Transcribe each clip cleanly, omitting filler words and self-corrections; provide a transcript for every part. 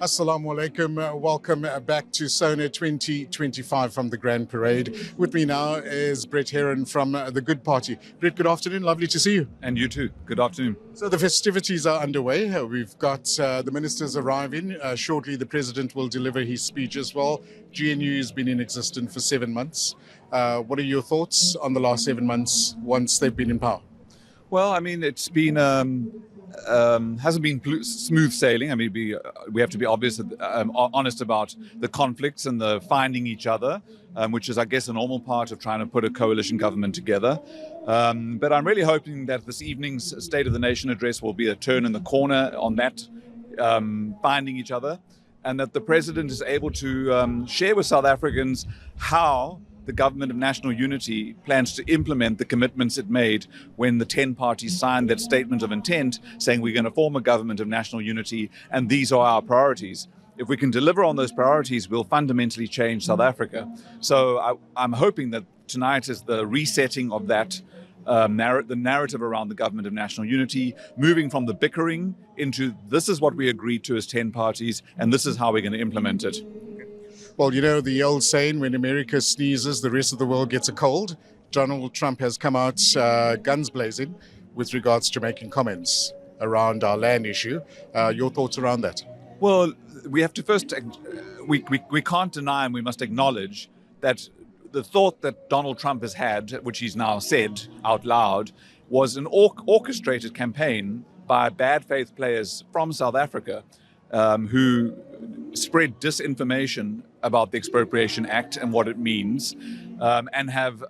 Assalamu alaikum. Welcome back to Sona 2025 from the Grand Parade. With me now is Bret Herron from the Good Party. Bret, good afternoon. Lovely to see you. And you too. Good afternoon. So the festivities are underway. We've got the ministers arriving. Shortly, the president will deliver his speech as well. GNU has been in existence for 7 months. What are your thoughts on the last 7 months once they've been in power? Well, I mean, it's been hasn't been smooth sailing. I mean, we have to be honest about the conflicts and the finding each other, which is, I guess, a normal part of trying to put a coalition government together. But I'm really hoping that this evening's State of the Nation address will be a turn in the corner on that finding each other, and that the president is able to share with South Africans how the Government of National Unity plans to implement the commitments it made when the 10 parties signed that statement of intent saying we're going to form a Government of National Unity and these are our priorities. If we can deliver on those priorities, we'll fundamentally change South Africa. So I'm hoping that tonight is the resetting of that the narrative around the Government of National Unity, moving from the bickering into this is what we agreed to as 10 parties and this is how we're going to implement it. Well, you know, the old saying, when America sneezes, the rest of the world gets a cold. Donald Trump has come out guns blazing with regards to making comments around our land issue. Your thoughts around that? Well, we have to first, we can't deny and we must acknowledge that the thought that Donald Trump has had, which he's now said out loud, was an orchestrated campaign by bad faith players from South Africa who spread disinformation about the Expropriation Act and what it means, and have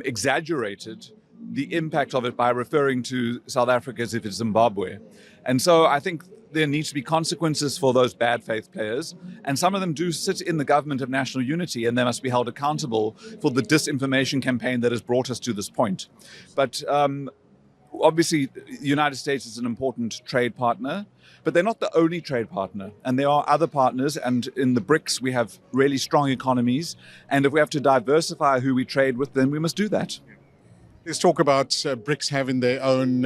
exaggerated the impact of it by referring to South Africa as if it's Zimbabwe. And so I think there needs to be consequences for those bad faith players, and some of them do sit in the Government of National Unity, and they must be held accountable for the disinformation campaign that has brought us to this point. But obviously, the United States is an important trade partner, but they're not the only trade partner. And there are other partners. And in the BRICS, we have really strong economies. And if we have to diversify who we trade with, then we must do that. Let's talk about BRICS having their own,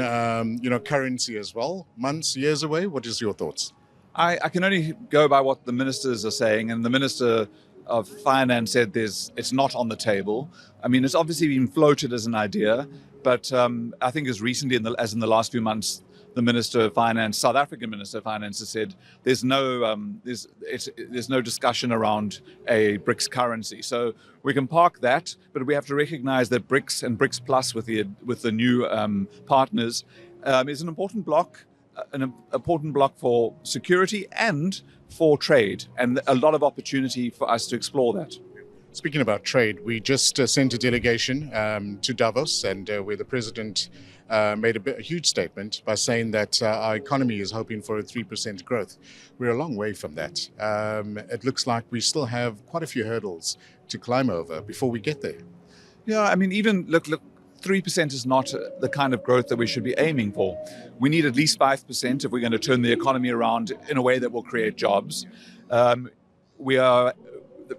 currency as well. Months, years away. What is your thoughts? I can only go by what the ministers are saying. And the Minister of Finance said it's not on the table. I mean, it's obviously been floated as an idea. But I think as recently as in the last few months, the Minister of Finance, South African Minister of Finance, has said there's no discussion around a BRICS currency. So we can park that, but we have to recognise that BRICS and BRICS Plus with the new partners is an important bloc for security and for trade, and a lot of opportunity for us to explore that. Speaking about trade, we just sent a delegation to Davos, and where the president made a huge statement by saying that our economy is hoping for a 3% growth. We're a long way from that. It looks like we still have quite a few hurdles to climb over before we get there. Yeah, I mean, even look, 3% is not the kind of growth that we should be aiming for. We need at least 5% if we're going to turn the economy around in a way that will create jobs. We are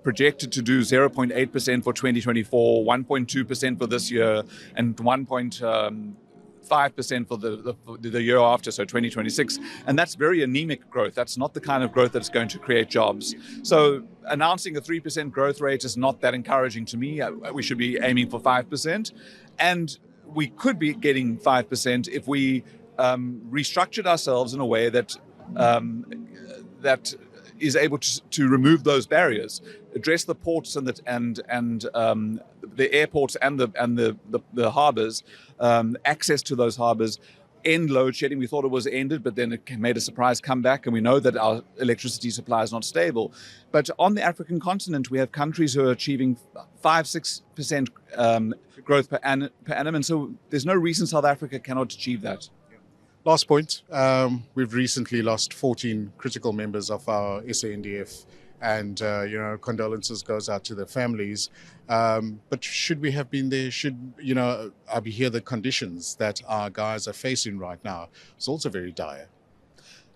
projected to do 0.8% for 2024, 1.2% for this year, and 1.5% for the year after, so 2026. And that's very anemic growth. That's not the kind of growth that's going to create jobs. So announcing a 3% growth rate is not that encouraging to me. We should be aiming for 5%. And we could be getting 5% if we restructured ourselves in a way that is able to remove those barriers, address the ports and the airports and the harbours, access to those harbours, end load shedding. We thought it was ended, but then it made a surprise comeback, and we know that our electricity supply is not stable. But on the African continent, we have countries who are achieving 5-6% growth per annum, and so there's no reason South Africa cannot achieve that. Last point, we've recently lost 14 critical members of our SANDF, and condolences goes out to their families. But should we have been there? I hear the conditions that our guys are facing right now. It's also very dire.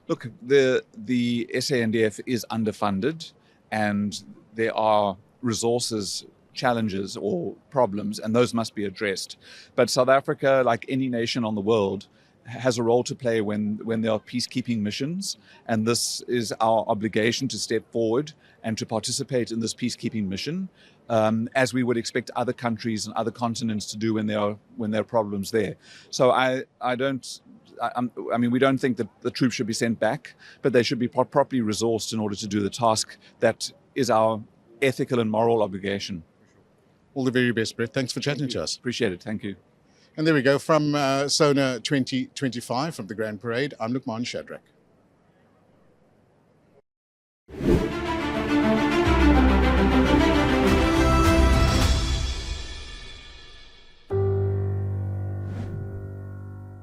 Look, the SANDF is underfunded, and there are resources challenges or problems, and those must be addressed. But South Africa, like any nation on the world, has a role to play when there are peacekeeping missions, and this is our obligation to step forward and to participate in this peacekeeping mission, as we would expect other countries and other continents to do when there are problems there. So we don't think that the troops should be sent back, but they should be properly resourced in order to do the task that is our ethical and moral obligation. All the very best, Bret. Thanks for chatting to us. Appreciate it. Thank you. And there we go. From SONA 2025, from the Grand Parade, I'm Lukman Shadrack.